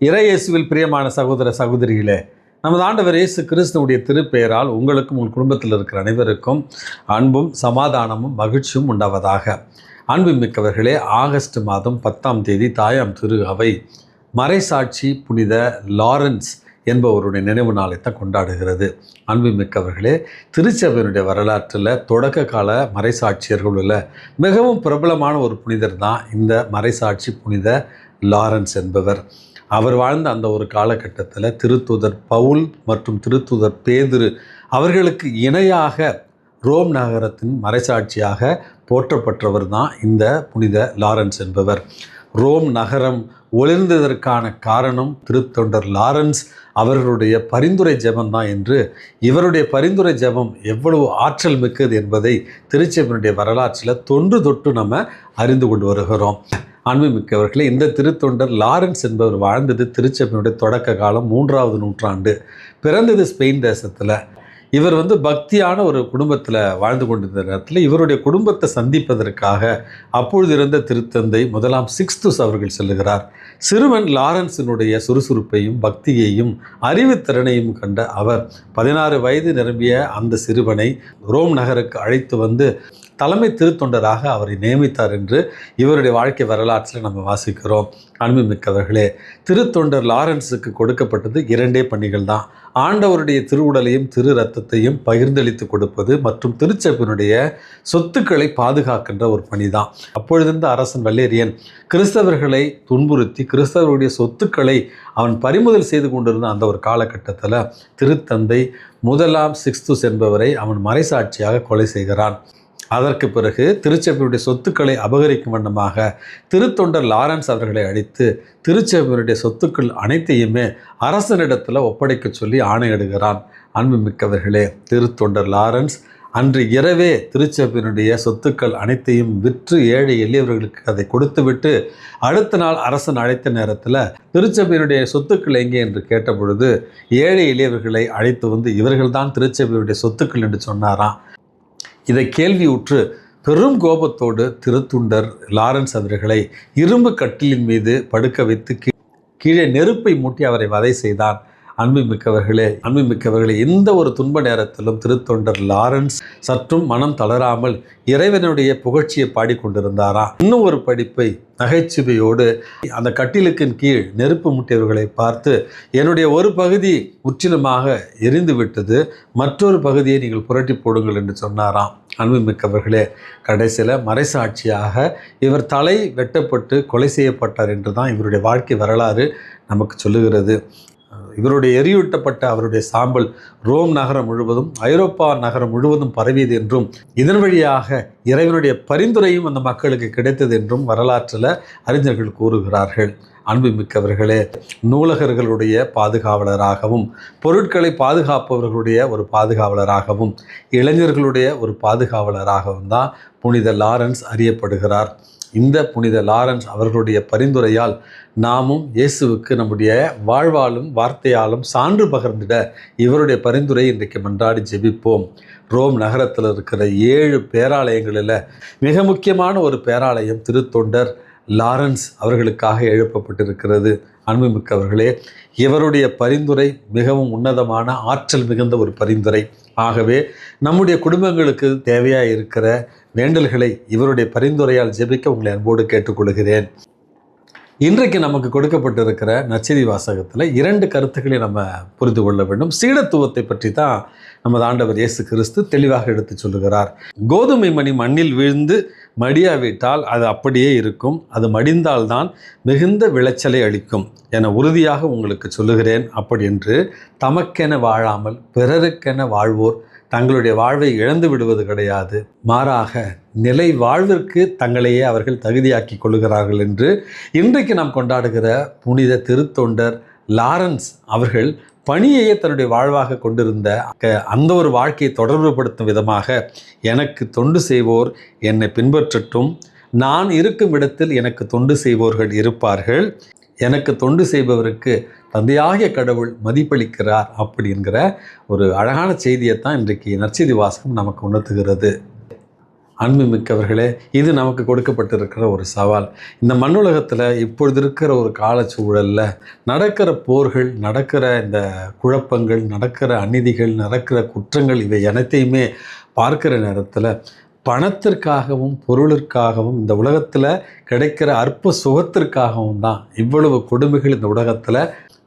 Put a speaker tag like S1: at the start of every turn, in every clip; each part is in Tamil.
S1: இறையேசுவில் பிரியமான சகோதர சகோதரிகளே, நமது ஆண்டவர் இயேசு கிறிஸ்துவுடைய திருப்பெயரால் உங்களுக்கும் உங்கள் குடும்பத்தில் இருக்கிற அனைவருக்கும் அன்பும் சமாதானமும் மகிழ்ச்சியும் உண்டாவதாக. அன்பு மிக்கவர்களே, ஆகஸ்ட் மாதம் 10ஆம் தேதி தாயாம் திரு அவை மறைசாட்சி புனித லாரன்ஸ் என்பவருடைய நினைவு நாளைத்தான் கொண்டாடுகிறது. அன்பு மிக்கவர்களே, திருச்சபையினுடைய வரலாற்றில் தொடக்க கால மறைசாட்சியர்களுள்ள மிகவும் பிரபலமான ஒரு புனிதர் தான் இந்த மறைசாட்சி புனித லாரன்ஸ் என்பவர். அவர் வாழ்ந்த அந்த ஒரு காலகட்டத்தில் திருத்தூதர் பவுல் மற்றும் திருத்தூதர் பேதுரு அவர்களுக்கு இணையாக ரோம் நகரத்தின் மறைசாட்சியாக போற்றப்பட்டவர் தான் இந்த புனித லாரன்ஸ் என்பவர். ரோம் நகரம் ஒளிர்ந்ததற்கான காரணம் திருத்தொண்டர் லாரன்ஸ் அவர்களுடைய பரிந்துரை ஜெபம் தான் என்று, இவருடைய பரிந்துரை ஜெபம் எவ்வளவு ஆற்றல் மிக்கது என்பதை திருச்சபையினுடைய வரலாற்றில் தொன்று தொட்டு நம்ம அறிந்து கொண்டு வருகிறோம். அன்புமிக்கவர்களே, இந்த திருத்தொண்டர் லாரன்ஸ் என்பவர் வாழ்ந்தது திருச்சபையினுடைய தொடக்க காலம் 3ஆவது நூற்றாண்டு. பிறந்தது ஸ்பெயின் தேசத்தில். இவர் பக்தியான ஒரு குடும்பத்தில் வாழ்ந்து கொண்டிருந்த நேரத்தில் இவருடைய குடும்பத்தை சந்திப்பதற்காக அப்பொழுது இருந்த திருத்தந்தை முதலாம் சிக்ஸ்துஸ் அவர்கள் செல்லுகிறார். சிறுவன் லாரன்ஸினுடைய சுறுசுறுப்பையும் பக்தியையும் அறிவுத்திறனையும் கண்ட அவர் 16 வயது நிரம்பிய அந்த சிறுவனை ரோம் நகருக்கு அழைத்து தலைமை திருத்தொண்டராக அவரை நியமித்தார் என்று இவருடைய வாழ்க்கை வரலாற்றில் நம்ம வாசிக்கிறோம். அன்புமிக்கவர்களே, திருத்தொண்டர் லாரன்ஸுக்கு கொடுக்கப்பட்டது 2 பணிகள் தான். ஆண்டவருடைய திருவுடலையும் திரு ரத்தத்தையும் பகிர்ந்தளித்து கொடுப்பது மற்றும் திருச்சபையினுடைய சொத்துக்களை பாதுகாக்கின்ற ஒரு பணி தான். அப்பொழுதிருந்த அரசன் வல்லேரியன் கிறிஸ்தவர்களை துன்புறுத்தி கிறிஸ்தவருடைய சொத்துக்களை அவன் பறிமுதல் செய்து கொண்டிருந்த அந்த ஒரு காலகட்டத்தில் திருத்தந்தை முதலாம் சிக்ஸ்துஸ் என்பவரை அவன் மறைசாட்சியாக கொலை செய்கிறான். அதற்கு பிறகு திருச்சபையுடைய சொத்துக்களை அபகரிக்கும் வண்ணமாக திருத்தொண்டர் லாரன்ஸ் அவர்களை அழைத்து திருச்சபையுடைய சொத்துக்கள் அனைத்தையுமே அரசனிடத்தில் ஒப்படைக்க சொல்லி ஆணையிடுகிறான். அன்புமிக்கவர்களே, திருத்தொண்டர் லாரன்ஸ் அன்று இரவே திருச்சபையினுடைய சொத்துக்கள் அனைத்தையும் விற்று ஏழை எளியவர்களுக்கு அதை கொடுத்துவிட்டு அடுத்த நாள் அரசன் அழைத்த நேரத்தில் திருச்சபையினுடைய சொத்துக்கள் எங்கே என்று கேட்ட பொழுது ஏழை எளியவர்களை அழைத்து இவர்கள்தான் திருச்சபையுடைய சொத்துக்கள் என்று சொன்னாராம். இதை கேள்வியுற்று பெரும் கோபத்தோடு திருத்தொண்டர் லாரன்ஸ் அவர்களை இரும்பு கட்டிலின் மீது படுக்க வைத்து கீழே நெருப்பை மூட்டி அவரை வதை செய்தான். அன்புமிக்கவர்களே, எந்த ஒரு துன்ப நேரத்திலும் திருத்தொண்டர் லாரன்ஸ் சற்றும் மனம் தளராமல் இறைவனுடைய புகழ்ச்சியை பாடிக்கொண்டிருந்தாராம். இன்னும் ஒரு படிப்பை நகைச்சுவையோடு அந்த கட்டிலுக்கின் கீழ் நெருப்பு முட்டியவர்களை பார்த்து, என்னுடைய ஒரு பகுதி முற்றிலுமாக எரிந்து விட்டது, மற்றொரு பகுதியை நீங்கள் புரட்டி போடுங்கள் என்று சொன்னாராம். அன்புமிக்கவர்களே, கடைசியில் மறைசாட்சியாக இவர் தலை வெட்டப்பட்டு கொலை செய்யப்பட்டார் என்று தான் இவருடைய வாழ்க்கை வரலாறு நமக்கு சொல்லுகிறது. இவருடைய எரியூட்டப்பட்ட அவருடைய சாம்பல் ரோம் நகரம் முழுவதும் ஐரோப்பா நகரம் முழுவதும் பரவியது என்றும் இதன் வழியாக இறைவனுடைய பரிந்துரையும் அந்த மக்களுக்கு கிடைத்தது என்றும் வரலாற்றில் அறிஞர்கள் கூறுகிறார்கள். அன்புமிக்கவர்களே, நூலகர்களுடைய பாதுகாவலராகவும் பொருட்களை பாதுகாப்பவர்களுடைய ஒரு பாதுகாவலராகவும் இளைஞர்களுடைய ஒரு பாதுகாவலராகவும் தான் புனித லாரன்ஸ் அறியப்படுகிறார். இந்த புனித லாரன்ஸ் அவர்களுடைய பரிந்துரையால் நாமும் இயேசுவுக்கு நம்முடைய வாழ்வாலும் வார்த்தையாலும் சான்று பகிர்ந்திட இவருடைய பரிந்துரை இன்றைக்கு மன்றாடி ஜெபிப்போம். ரோம் நகரத்தில் இருக்கிற 7 பேராலயங்களில் மிக முக்கியமான ஒரு பேராலயம் திருத்தொண்டர் லாரன்ஸ் அவர்களுக்காக எழுப்பப்பட்டிருக்கிறது. அன்புமிக்கவர்களே, இவருடைய பரிந்துரை மிகவும் உன்னதமான ஆற்றல் மிகுந்த ஒரு பரிந்துரை. ஆகவே நம்முடைய குடும்பங்களுக்கு தேவையாக இருக்கிற வேண்டல்களை இவருடைய பரிந்துரையால் ஜெபிக்க உங்களை அன்போடு கேட்டுக்கொள்கிறேன். இன்றைக்கு நமக்கு கொடுக்கப்பட்டிருக்கிற நற்செய்தி வாசகத்தில் 2 கருத்துக்களை நம்ம புரிந்து கொள்ள வேண்டும். சீடத்துவத்தை பற்றி தான் நமது ஆண்டவர் இயேசு கிறிஸ்து தெளிவாக எடுத்து சொல்லுகிறார். கோதுமை மணி மண்ணில் விழுந்து மடியாவிட்டால் அது அப்படியே இருக்கும், அது மடிந்தால்தான் மிகுந்த விளைச்சலை அளிக்கும் என உறுதியாக உங்களுக்கு சொல்லுகிறேன். அப்படி என்று தமக்கென வாழாமல் பிறருக்கென வாழ்வோர் தங்களுடைய வாழ்வை இழந்து விடுவது கிடையாது, மாறாக நிலை வாழ்விற்கு தங்களையே அவர்கள் தகுதியாக்கி கொள்கிறார்கள் என்று இன்றைக்கு நாம் கொண்டாடுகிற புனித திருத்தொண்டர் லாரன்ஸ் அவர்கள் பணியையே தன்னுடைய வாழ்வாக கொண்டிருந்த அந்த ஒரு வாழ்க்கையை தொடர்புபடுத்தும் விதமாக, எனக்கு தொண்டு செய்வோர் என்னை பின்பற்றட்டும், நான் இருக்கும் இடத்தில் எனக்கு தொண்டு செய்வோர்கள் இருப்பார்கள், எனக்கு தொண்டு செய்பவருக்கு தந்தையாகிய கடவுள் மதிப்பளிக்கிறார் அப்படிங்கிற ஒரு அழகான செய்தியைத்தான் இன்றைக்கு நற்செய்தி வாசகம் நமக்கு உணர்த்துகிறது. அன்புமிக்கவர்களே, இது நமக்கு கொடுக்கப்பட்டிருக்கிற ஒரு சவால். இந்த மண்ணுலகத்தில் இப்பொழுது இருக்கிற ஒரு காலச்சூழலில் நடக்கிற போர்கள், நடக்கிற இந்த குழப்பங்கள், நடக்கிற அநீதிகள், நடக்கிற குற்றங்கள், இவை அனைத்தையுமே பார்க்கிற நேரத்தில் பணத்திற்காகவும் பொருளிற்காகவும் இந்த உலகத்தில் கிடைக்கிற அற்ப சுகத்திற்காகவும் தான் இவ்வளவு கொடுமைகள் இந்த உலகத்தில்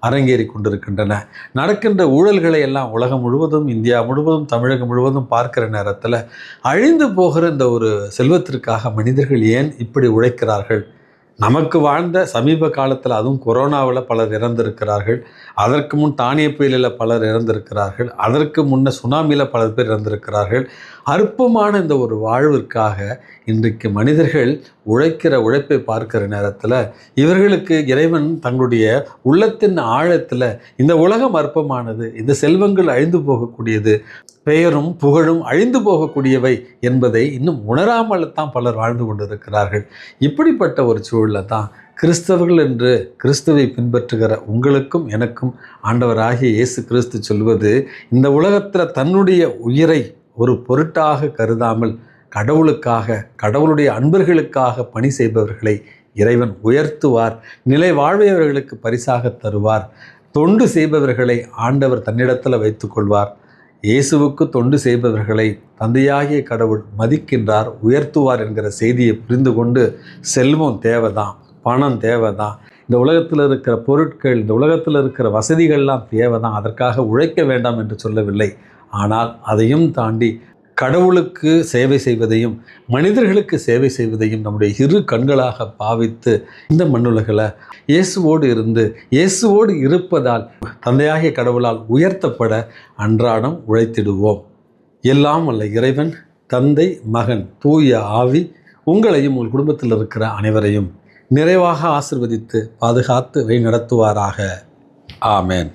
S1: அரங்கேறி கொண்டிருக்கின்றன. நடக்கின்ற ஊழல்களை எல்லாம் உலகம் முழுவதும், இந்தியா முழுவதும், தமிழகம் முழுவதும் பார்க்கிற நேரத்தில் அழிந்து போகிற இந்த ஒரு செல்வத்திற்காக மனிதர்கள் ஏன் இப்படி உழைக்கிறார்கள்? நமக்கு வாழ்ந்த சமீப காலத்தில், அதுவும் கொரோனாவில் பலர் இறந்திருக்கிறார்கள். அதற்கு முன் தானிய புயலில் பலர் இறந்திருக்கிறார்கள். அதற்கு முன்ன சுனாமியில் பல பேர் இறந்திருக்கிறார்கள். அற்பமான இந்த ஒரு வாழ்விற்காக இன்றைக்கு மனிதர்கள் உழைக்கிற உழைப்பை பார்க்கிற நேரத்தில் இவர்களுக்கு இறைவன் தங்களுடைய உள்ளத்தின் ஆழத்தில் இந்த உலகம் அற்பமானது, இந்த செல்வங்கள் அழிந்து போகக்கூடியது, பெயரும் புகழும் அழிந்து போகக்கூடியவை என்பதை இன்னும் உணராமல் தான் பலர் வாழ்ந்து கொண்டிருக்கிறார்கள். இப்படிப்பட்ட ஒரு சூழலில் தான் கிறிஸ்தவர்கள் என்று கிறிஸ்துவை பின்பற்றுகிற உங்களுக்கும் எனக்கும் ஆண்டவராகிய இயேசு கிறிஸ்து சொல்வது, இந்த உலகத்தில் தன்னுடைய உயிரை ஒரு பொருட்டாக கருதாமல் கடவுளுக்காக, கடவுளுடைய அன்பர்களுக்காக பணி செய்பவர்களை இறைவன் உயர்த்துவார், நிலை வாழ்வையவர்களுக்கு பரிசாக தருவார். தொண்டு செய்பவர்களை ஆண்டவர் தன்னிடத்தில் வைத்துக்கொள்வார். இயேசுவுக்கு தொண்டு செய்பவர்களை தந்தையாகிய கடவுள் மதிக்கின்றார், உயர்த்துவார் என்கிற செய்தியை புரிந்து கொண்டு, செல்வம் தேவைதான், பணம் தேவைதான், இந்த உலகத்தில் இருக்கிற பொருட்கள், இந்த உலகத்தில் இருக்கிற வசதிகள்லாம் தேவைதான், அதற்காக உழைக்க வேண்டாம் என்று சொல்லவில்லை. ஆனால் அதையும் தாண்டி கடவுளுக்கு சேவை செய்வதையும் மனிதர்களுக்கு சேவை செய்வதையும் நம்முடைய இரு கண்களாக பாவித்து இந்த மண்ணுலகில் இயேசுவோடு இருந்து, இயேசுவோடு இருப்பதால் தந்தையாகிய கடவுளால் உயர்த்தப்பட அன்றாடம் உழைத்திடுவோம். எல்லாம் வல்ல இறைவன், தந்தை, மகன், தூய ஆவி உங்களையும் உங்கள் குடும்பத்தில் இருக்கிற அனைவரையும் நிறைவாக ஆசீர்வதித்து பாதுகாத்து வழி நடத்துவாராக. ஆமேன்.